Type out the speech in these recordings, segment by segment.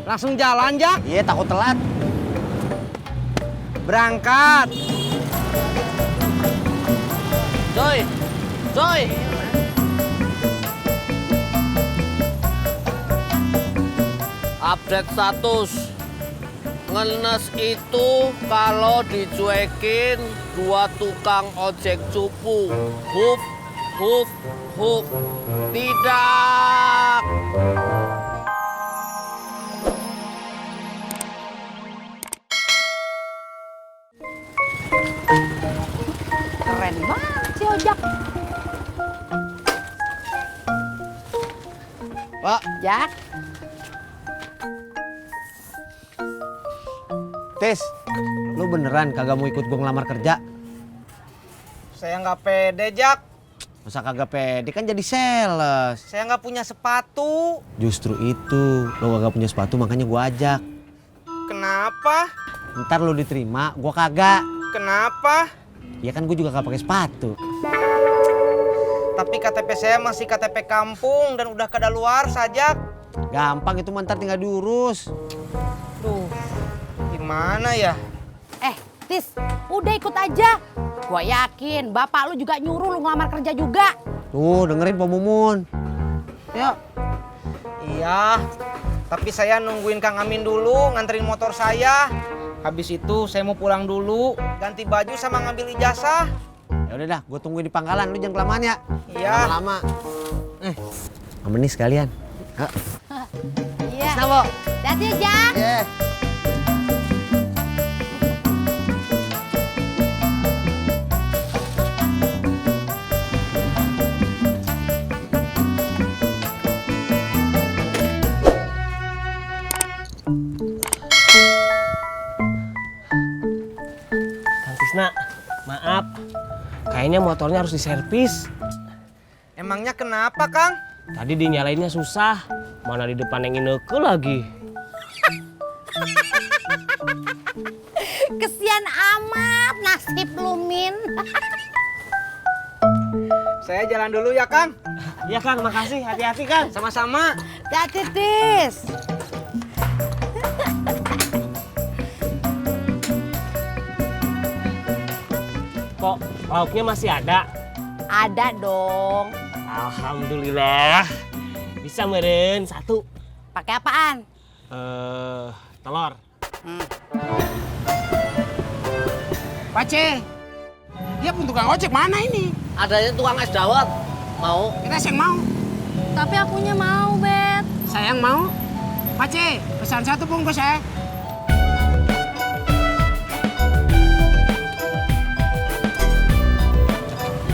Langsung jalan, Jak. Iya, takut telat. Berangkat. Coy, coy. Update status. Ngenes itu kalau dicuekin dua tukang ojek cupu. Huf, huf, huf. Tidak. Keren banget si ojek. Pak, Jak, Tis, lu beneran kagak mau ikut gue ngelamar kerja? Saya nggak pede, Jak. Masa kagak pede, kan jadi sales. Saya nggak punya sepatu. Justru itu, lu kagak punya sepatu makanya gue ajak. Kenapa? Ntar lu diterima, gue kagak. Kenapa? Ya kan gue juga gak pakai sepatu. Tapi KTP saya masih KTP kampung dan udah kadaluar saja. Gampang itu, ntar tinggal diurus. Duh, gimana ya? Tis, udah ikut aja. Gua yakin bapak lu juga nyuruh lu ngelamar kerja juga. Tuh, dengerin Pak Mumun. Yuk. Iya, tapi saya nungguin Kang Amin dulu nganterin motor saya. Habis itu saya mau pulang dulu, ganti baju sama ngambil ijazah. Ya udah dah, gue tungguin di pangkalan, lu jangan kelamaan ya. Iya. Lama-lama. Amin nih sekalian. Iya. Nabo. Hati ya, Jak. Iya. Kang Tisna, maaf. Kayaknya motornya harus diservis. Emangnya kenapa, Kang? Tadi dinyalainnya susah. Mana di depan yang Ineke lagi. Kesian amat nasib lu, Min. Saya jalan dulu ya, Kang. Iya Kang, makasih. Hati-hati Kang. Sama-sama. Hati, Tis. Kok lauknya masih ada? Ada dong. Alhamdulillah. Bisa meren satu. Pakai apaan? Telur. Pace, dia pun tukang ojek mana ini? Adanya tukang es dawet. Mau? Kita yang mau. Tapi akunya mau, Bet. Saya yang mau. Pace, pesan satu bungkus ya.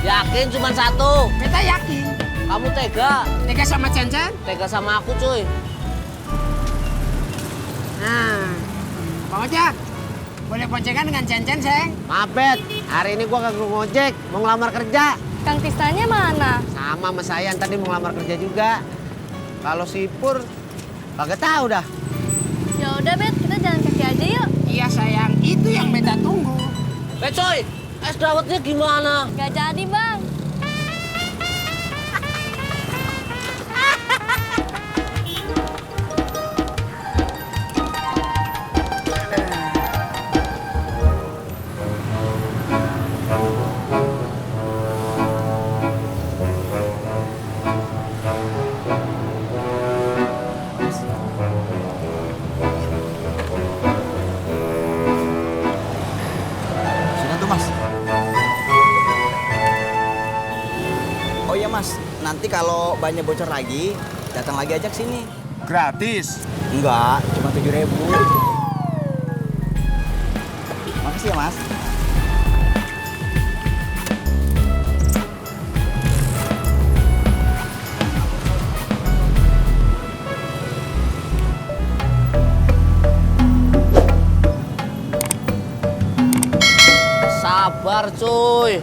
Yakin cuma satu. Kita yakin. Kamu tega. Tega sama Cen-Cen? Tega sama aku, cuy. Nah, Bang Ojek, boleh boncengan dengan Cen-Cen, Seng? Maaf, Bet. Hari ini gue kagak ngojek, mau ngelamar kerja. Kang Tisnanya mana? Sama saya, tadi mau ngelamar kerja juga. Kalau si Pur, kagak tahu dah. Ya udah, Bet, kita jalan kaki aja yuk. Iya sayang, itu yang beta tunggu. Coy, es dawetnya gimana? Gak jadi, Bang. Sudah tuh, Mas. Oh iya mas, nanti kalau banyak bocor lagi, datang lagi aja ke sini. Gratis. Enggak, cuma 7.000. Makasih ya mas. Sabar, cuy.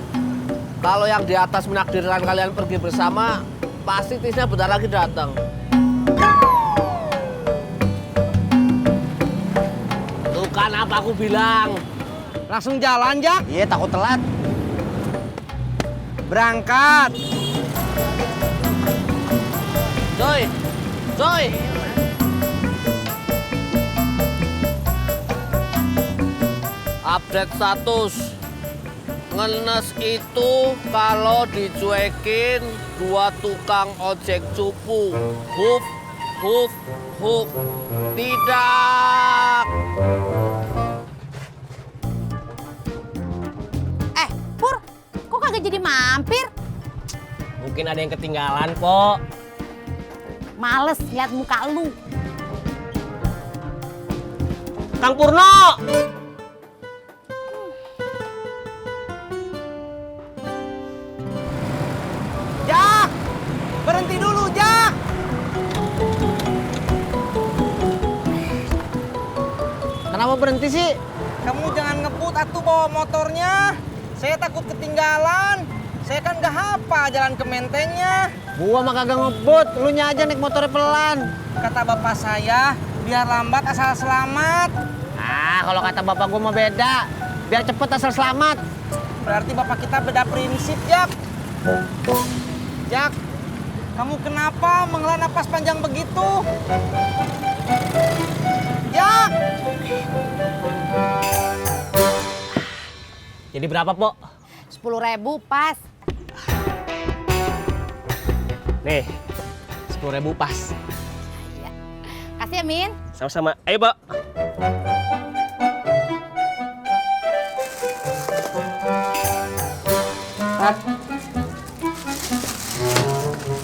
Kalau yang di atas menakdirkan kalian pergi bersama, pasti Tisnya bentar lagi datang. Tuh kan apa aku bilang. Langsung jalan, Jak. Iya, takut telat. Berangkat. Coy, coy. Update status. Ngenes itu kalau dicuekin 2 tukang ojek cupu. Huf, huf, huf. Tidak. Pur, kok kagak jadi mampir? Mungkin ada yang ketinggalan, Pok. Males lihat muka lu. Kang Purno! Jak! Berhenti dulu, Jak! Kenapa berhenti sih? Kamu jangan ngebut atuh bawa motornya. Saya takut ketinggalan. Saya kan gak hafal jalan ke Mentengnya. Gua mah kagak ngebut, lu nya aja naik motornya pelan. Kata bapak saya, biar lambat asal selamat. Ah, kalau kata bapak gua mah beda. Biar cepet asal selamat. Berarti bapak kita beda prinsip, Jak. Jak, kamu kenapa menghela napas panjang begitu? Jak! Jadi berapa, Pok? 10.000 pas. Nih, 10.000 pas. Kasih ya, Min. Sama-sama. Ayo, Pak.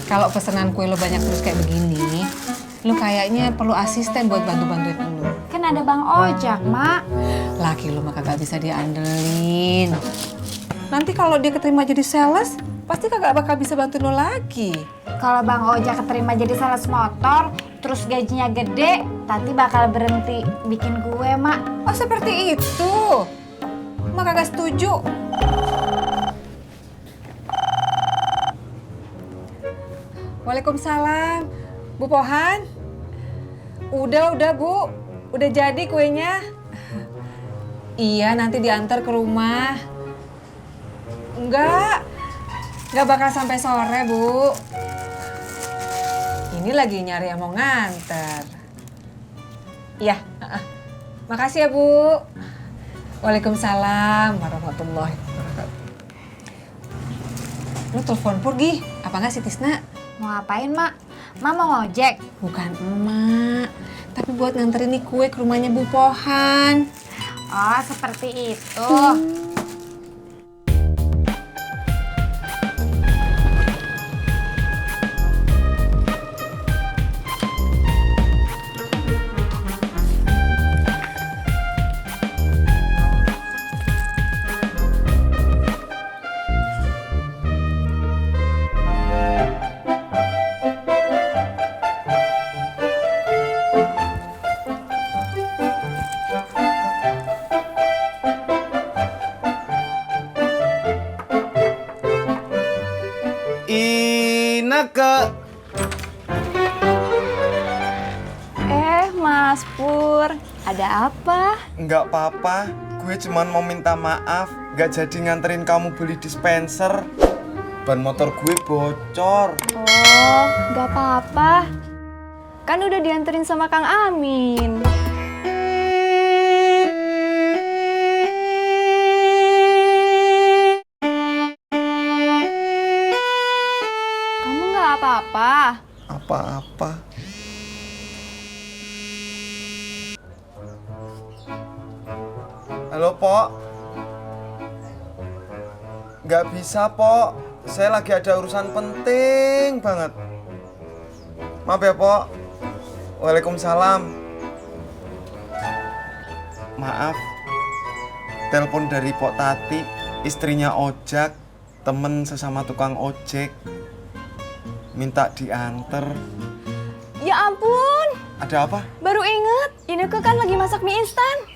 Kalau pesanan kue lo banyak terus kayak begini, lo kayaknya perlu asisten buat bantu-bantuin lo. Kan ada Bang Ojak, Mak. Laki lo mah kagak bisa diandelin. Nanti kalau dia keterima jadi sales, pasti kagak bakal bisa bantuin lo lagi. Kalau Bang Ojak keterima jadi sales motor, terus gajinya gede, Tati bakal berhenti bikin kue, Mak. Oh seperti itu? Mak kagak setuju. Waalaikumsalam. Bu Pohan? Udah Bu. Udah jadi kuenya. Iya, nanti diantar ke rumah. Enggak bakal sampai sore, Bu. Ini lagi nyari yang mau nganter. Iya, makasih ya, Bu. Waalaikumsalam warahmatullahi wabarakatuh. Lu telepon Purgi, apa nggak si Tisna? Mau ngapain, Mak? Mak mau ngojek? Bukan emak, tapi buat nganterin nih kue ke rumahnya Bu Pohan. Oh, seperti itu. Ineke. Mas Pur, ada apa? Enggak apa-apa, gue cuman mau minta maaf gak jadi nganterin kamu beli dispenser. Ban motor gue bocor. Oh, nggak apa-apa. Kan udah dianterin sama Kang Amin. Kamu nggak apa-apa? Apa-apa. Halo, Pok. Nggak bisa, Pok. Saya lagi ada urusan penting banget. Maaf ya, Pok. Waalaikumsalam. Maaf. Telepon dari Pok Tati, istrinya Ojak, temen sesama tukang ojek. Minta dianter. Ya ampun, Ada apa? baru inget. Ineke kan lagi masak mie instan.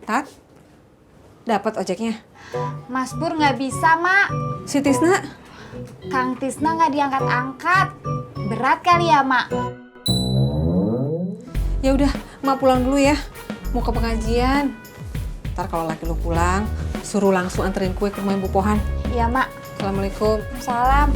Tat, dapat ojeknya? Mas Pur nggak bisa, Mak. Si Tisna? Kang Tisna nggak diangkat-angkat. Berat kali ya, Mak? Ya udah, Mak pulang dulu ya. Mau ke pengajian. Ntar kalau laki lu pulang, suruh langsung anterin kue ke rumah Ibu Pohan. Iya, Mak. Assalamualaikum. Salam.